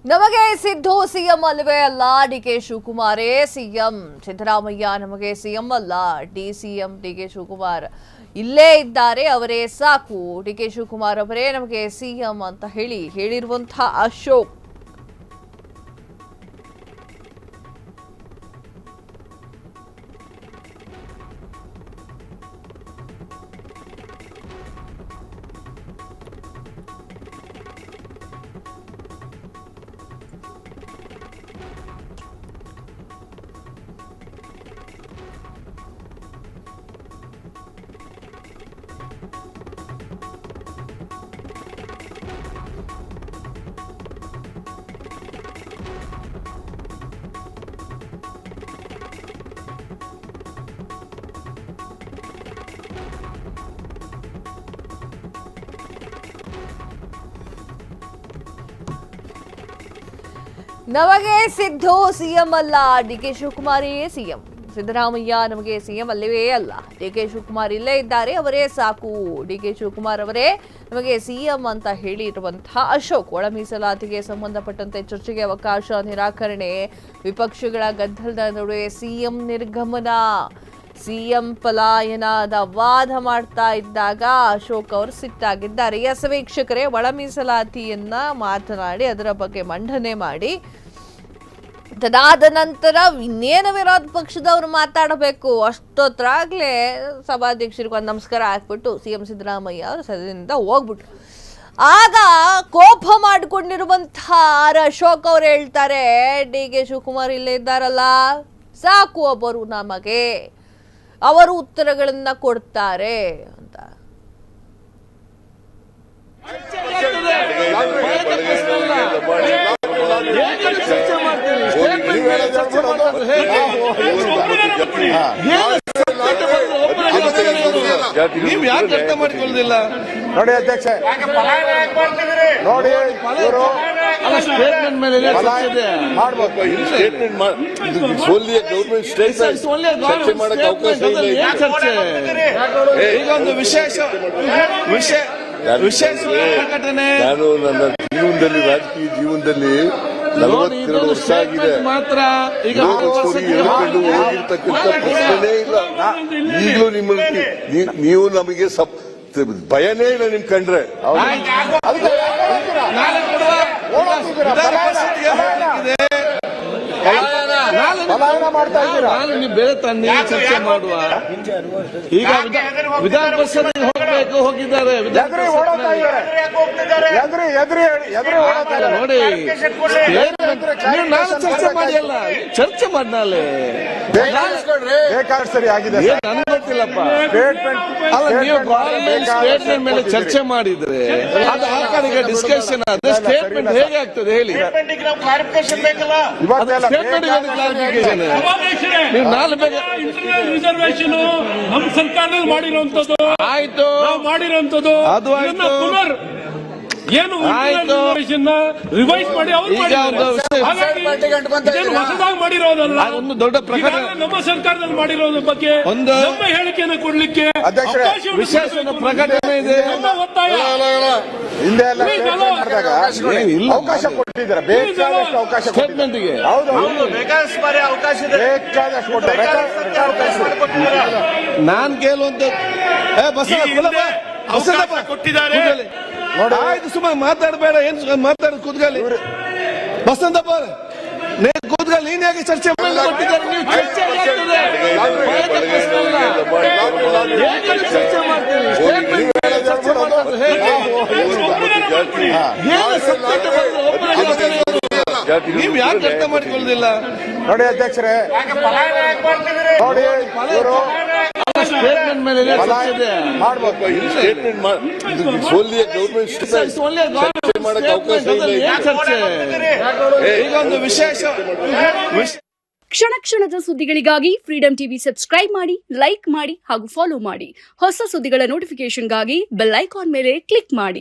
ನಮಗೆ ಸಿದ್ದು ಸಿಎಂ ಅಲ್ಲವೇ ಅಲ್ಲ, ಡಿಕೆ ಶಿವಕುಮಾರೇ ಸಿಎಂ. ಸಿದ್ದರಾಮಯ್ಯ ನಮಗೆ ಸಿಎಂ ಅಲ್ಲ, ಸಿಎಂ ಡಿಕೆ ಶಿವಕುಮಾರ್ ಇಲ್ಲೇ ಇದ್ದಾರೆ, ಅವರೇ ಸಾಕು. ಡಿಕೆ ಶಿವಕುಮಾರ್ ಅವರೇ ನಮಗೆ ಸಿಎಂ ಅಂತ ಹೇಳಿರುವಂತಹ ಅಶೋಕ್ ನಮಗೆ ಸಿದ್ದು ಸಿಎಂ ಅಲ್ಲ, ಡಿಕೆ ಶಿವಕುಮಾರೇ ಸಿಎಂ. ಸಿದ್ದರಾಮಯ್ಯ ನಮಗೆ ಸಿಎಂ ಅಲ್ಲವೇ ಅಲ್ಲ, ಡಿಕೆ ಶಿವಕುಮಾರ್ ಇಲ್ಲೇ ಇದ್ದಾರೆ, ಅವರೇ ಸಾಕು. ಡಿಕೆ ಶಿವಕುಮಾರ್ ಅವರೇ ನಮಗೆ ಸಿಎಂ ಅಂತ ಹೇಳಿರುವಂತಹ ಅಶೋಕ್. ಒಳ ಮೀಸಲಾತಿಗೆ ಸಂಬಂಧಪಟ್ಟಂತೆ ಚರ್ಚೆಗೆ ಅವಕಾಶ ನಿರಾಕರಣೆ, ವಿಪಕ್ಷಗಳ ಗದ್ದಲದ ನಡುವೆ ಸಿಎಂ ನಿರ್ಗಮನ, ಸಿಎಂ ಪಲಾಯನದ ವಾದ ಮಾಡ್ತಾ ಇದ್ದಾಗ ಅಶೋಕ್ ಅವರು ಸಿಟ್ಟಾಗಿದ್ದಾರೆ. ಎಸ್ ವೀಕ್ಷಕರೇ, ಒಳ ಮೀಸಲಾತಿಯನ್ನ ಮಾತನಾಡಿ ಅದರ ಬಗ್ಗೆ ಮಂಡನೆ ಮಾಡಿ ತದಾದ ನಂತರ ಇನ್ನೇನು ವಿರೋಧ ಪಕ್ಷದವರು ಮಾತಾಡಬೇಕು ಅಷ್ಟೊತ್ತರಾಗ್ಲೇ ಸಭಾಧ್ಯಕ್ಷರಿಗೆ ಒಂದು ನಮಸ್ಕಾರ ಹಾಕ್ಬಿಟ್ಟು ಸಿಎಂ ಸಿದ್ದರಾಮಯ್ಯ ಅವರು ಸದನದಿಂದ ಹೋಗ್ಬಿಟ್ರು. ಆಗ ಕೋಪ ಮಾಡಿಕೊಂಡಿರುವಂತಹ ಅಶೋಕ್ ಅವರು ಹೇಳ್ತಾರೆ, ಡಿಕೆ ಶಿವಕುಮಾರ್ ಇಲ್ಲೇ ಇದ್ದಾರಲ್ಲ, ಸಾಕು ಒಬ್ಬರು ನಮಗೆ, ಅವರು ಉತ್ತರಗಳನ್ನ ಕೊಡ್ತಾರೆ ಅಂತ. ನೀವು ಯಾಕೆ ಅರ್ಥ ಮಾಡಿಕೊಳ್ಳುದಿಲ್ಲ ನೋಡಿ ಅಧ್ಯಕ್ಷ, ನೋಡಿ ಸ್ಟೇಟ್ಮೆಂಟ್ ಮೇಲೆ ಮಾಡ್ಬೇಕು. ಚರ್ಚೆ ಮಾಡಕ್ಕೆ ಅವಕಾಶ ಇಲ್ಲ. ಚರ್ಚೆ ಈಗ ಒಂದು ವಿಶೇಷ ಪ್ರಕಟಣೆ. ನಾನು ನನ್ನ ಜೀವನದಲ್ಲಿ, ರಾಜಕೀಯ ಜೀವನದಲ್ಲಿ 42 ವರ್ಷ ಆಗಿದೆ. ಮಾತ್ರ ಈಗ ಹೇಳಿಕೊಂಡು ಹೋಗಿರ್ತಕ್ಕಂಥ ಪ್ರಶ್ನೆನೇ ಇಲ್ಲ. ಈಗಲೂ ನಿಮ್ಮಲ್ಲಿ ನೀವು ನಮಗೆ ಭಯನೇ ಇಲ್ಲ ನಿಮ್ ಕಂಡ್ರೆ. ಮಾಡ್ತಾ ಇದ್ದೀರಾ, ನೀವು ಬೇರೆ ತನ್ನಿ ಚರ್ಚೆ ಮಾಡುವ. ಈಗ ವಿಧಾನ ಪರಿಷತ್ಗೆ ಹೋಗಿದ್ದಾರೆ. ನೋಡಿ, ನೀವು ನಾಳೆ ಚರ್ಚೆ ಮಾಡಿ ಅಲ್ಲ, ಚರ್ಚೆ ಮಾಡಿ ನಾಳೆ ಸರಿ ಆಗಿದೆ. ನನ್ಗೆ ಗೊತ್ತಿಲ್ಲಪ್ಪ. ಅಲ್ಲ, ನೀವು ಸ್ಟೇಟ್ಮೆಂಟ್ ಮೇಲೆ ಚರ್ಚೆ ಮಾಡಿದ್ರೆ ಅದು ಆ ಕಡೆಗೆ ಡಿಸ್ಕಷನ್ ಆದ್ರೆ ಸ್ಟೇಟ್ಮೆಂಟ್ ಹೇಗೆ ಆಗ್ತದೆ ಹೇಳಿ. ಕ್ಲಾರಿಫಿಕೇಶನ್ ನೀವು ನಾಳೆ ಬೇಗ ರಿಸರ್ವೇಶನ್ ನಮ್ಮ ಸರ್ಕಾರದಲ್ಲಿ ಮಾಡಿರುವಂತದ್ದು ಆಯ್ತು, ಮಾಡಿರುವಂತದ್ದು ಅದು ಆಯ್ತು. ಏನು ರಿವೈಸ್ ಮಾಡಿ ಹೊಸದಾಗಿ ಮಾಡಿರೋದಲ್ಲ. ಒಂದು ದೊಡ್ಡ ಪ್ರಕರಣ ನಮ್ಮ ಸರ್ಕಾರದಲ್ಲಿ ಮಾಡಿರೋದ್ರ ಬಗ್ಗೆ ಒಂದು ನಮ್ಮ ಹೇಳಿಕೆಯನ್ನು ಕೊಡ್ಲಿಕ್ಕೆ ವಿಶೇಷ ಪ್ರಕಟಣೆ ಇದೆ. ಒತ್ತಾಯ ಹಿಂದೆ ಎಲ್ಲ ಅವಕಾಶ ಕೊಟ್ಟಿದ್ದಾರೆ, ಬೇಕಾದಷ್ಟು ಅವಕಾಶ ಸ್ಟೇಟ್ಮೆಂಟ್ಗೆ. ನಾನ್ ಕೇಳುವಂತ ಕೊಟ್ಟಿದ್ದಾರೆ. ಆಯ್ತು, ಸುಮ್ಮನೆ ಮಾತಾಡಬೇಡ, ಏನ್ ಮಾತಾಡೋದು ಕೂತ್ಕೊಳ್ಳಿ. ಬಸಂತಪ್ಪ ಕೂತ್ಕೊಳ್ಳಿ. ನೀನ್ ಯಾಕೆ ಚರ್ಚೆ ಕೊಟ್ಟಿದ್ದಾರೆ? ನೀವು ಚರ್ಚೆ ನೀವು ಯಾಕೆ ಅರ್ಥ ಮಾಡಿಕೊಳ್ಳುದಿಲ್ಲ? ನೋಡಿ ಅಧ್ಯಕ್ಷರೇ, ನೋಡಿ ಸ್ಟೇಟ್ಮೆಂಟ್ ಮೇಲೆ ಮಾಡ್ಬೇಕು. ಚರ್ಚೆ ಮಾಡಕ್ಕೆ ಅವಕಾಶ ಇಲ್ಲ. ಚರ್ಚೆ ಈಗ ಒಂದು ವಿಶೇಷ ಕ್ಷಣ ಕ್ಷಣದ ಸುದ್ದಿಗಳಿಗಾಗಿ ಫ್ರೀಡಂ ಟಿವಿ ಸಬ್ಸ್ಕ್ರೈಬ್ ಮಾಡಿ, ಲೈಕ್ ಮಾಡಿ ಹಾಗೂ ಫಾಲೋ ಮಾಡಿ. ಹೊಸ ಸುದ್ದಿಗಳ ನೋಟಿಫಿಕೇಶನ್ಗಾಗಿ ಬೆಲ್ ಐಕಾನ್ ಮೇಲೆ ಕ್ಲಿಕ್ ಮಾಡಿ.